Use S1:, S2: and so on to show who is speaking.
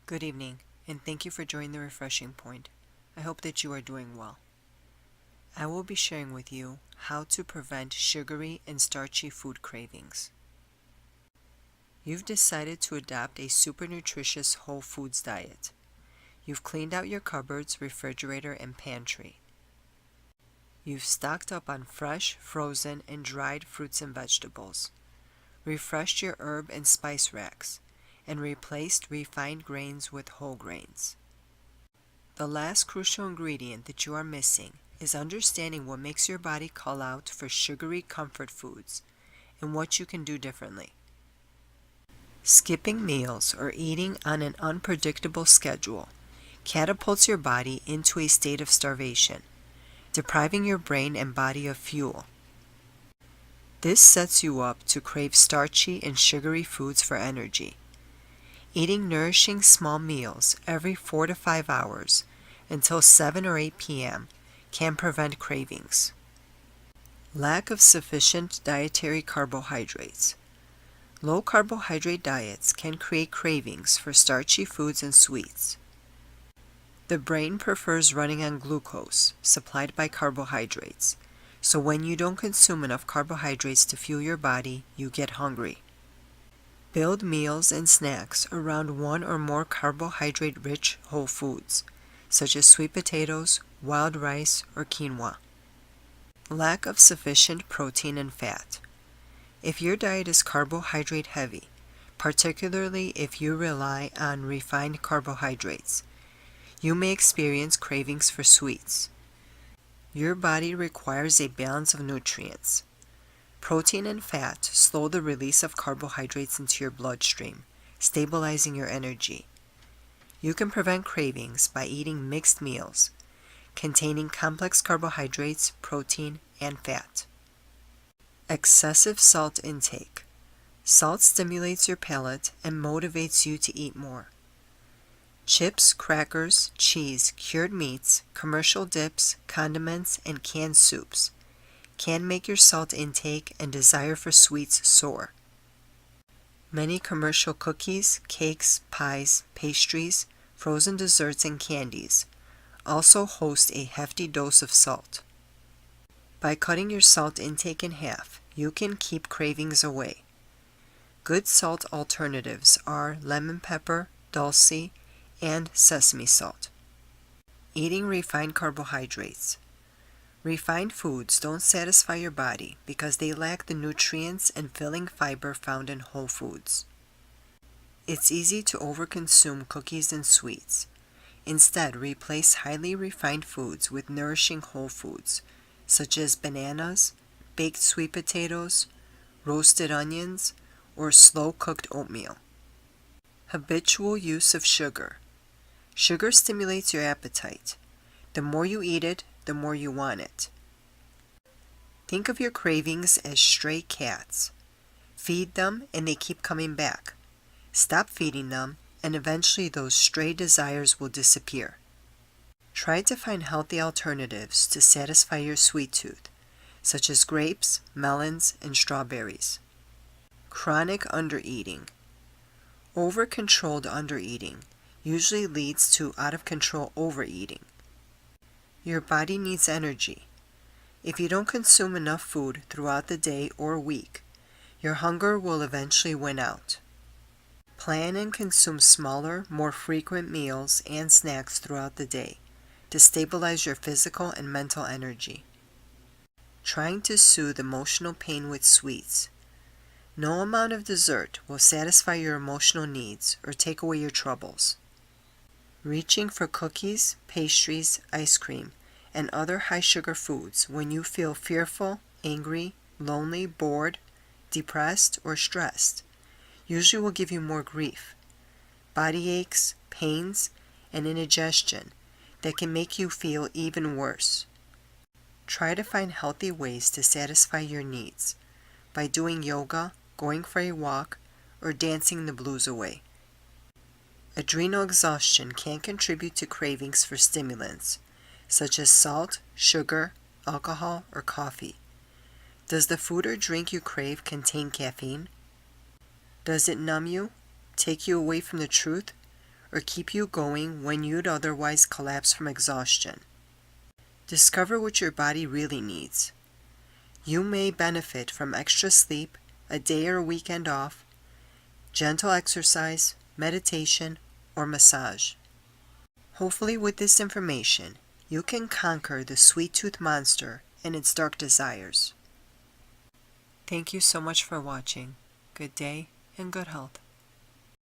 S1: Good evening, and thank you for joining the Refreshing Point. I hope that you are doing well. I will be sharing with you how to prevent sugary and starchy food cravings. You've decided to adopt a super-nutritious whole foods diet. You've cleaned out your cupboards, refrigerator, and pantry. You've stocked up on fresh, frozen, and dried fruits and vegetables, refreshed your herb and spice racks, and replaced refined grains with whole grains. The last crucial ingredient that you are missing is understanding what makes your body call out for sugary comfort foods and what you can do differently. Skipping meals or eating on an unpredictable schedule catapults your body into a state of starvation, depriving your brain and body of fuel. This sets you up to crave starchy and sugary foods for energy. Eating nourishing small meals every 4 to 5 hours until 7 or 8 p.m. can prevent cravings. Lack of sufficient dietary carbohydrates. Low-carbohydrate diets can create cravings for starchy foods and sweets. The brain prefers running on glucose, supplied by carbohydrates, so when you don't consume enough carbohydrates to fuel your body, you get hungry. Build meals and snacks around one or more carbohydrate-rich whole foods, such as sweet potatoes, wild rice, or quinoa. Lack of sufficient protein and fat. If your diet is carbohydrate heavy, particularly if you rely on refined carbohydrates, you may experience cravings for sweets. Your body requires a balance of nutrients. Protein and fat slow the release of carbohydrates into your bloodstream, stabilizing your energy. You can prevent cravings by eating mixed meals containing complex carbohydrates, protein, and fat. Excessive salt intake. Salt stimulates your palate and motivates you to eat more. Chips, crackers, cheese, cured meats, commercial dips, condiments, and canned soups can make your salt intake and desire for sweets soar. Many commercial cookies, cakes, pies, pastries, frozen desserts, and candies also host a hefty dose of salt. By cutting your salt intake in half, you can keep cravings away. Good salt alternatives are lemon pepper, dulce, and sesame salt. Eating refined carbohydrates. Refined foods don't satisfy your body because they lack the nutrients and filling fiber found in whole foods. It's easy to overconsume cookies and sweets. Instead, replace highly refined foods with nourishing whole foods, such as bananas, baked sweet potatoes, roasted onions, or slow-cooked oatmeal. Habitual use of sugar. Sugar stimulates your appetite. The more you eat it, the more you want it. Think of your cravings as stray cats. Feed them and they keep coming back. Stop feeding them and eventually those stray desires will disappear. Try to find healthy alternatives to satisfy your sweet tooth, such as grapes, melons, and strawberries. Chronic undereating. Over-controlled undereating usually leads to out-of-control overeating. Your body needs energy. If you don't consume enough food throughout the day or week, your hunger will eventually win out. Plan and consume smaller, more frequent meals and snacks throughout the day to stabilize your physical and mental energy. Trying to soothe emotional pain with sweets. No amount of dessert will satisfy your emotional needs or take away your troubles. Reaching for cookies, pastries, ice cream, and other high-sugar foods when you feel fearful, angry, lonely, bored, depressed, or stressed usually will give you more grief, body aches, pains, and indigestion that can make you feel even worse. Try to find healthy ways to satisfy your needs by doing yoga, going for a walk, or dancing the blues away. Adrenal exhaustion can contribute to cravings for stimulants, such as salt, sugar, alcohol, or coffee. Does the food or drink you crave contain caffeine? Does it numb you, take you away from the truth, or keep you going when you'd otherwise collapse from exhaustion. Discover what your body really needs. You may benefit from extra sleep, a day or a weekend off, gentle exercise, meditation, or massage. Hopefully with this information, you can conquer the sweet tooth monster and its dark desires. Thank you so much for watching. Good day and good health.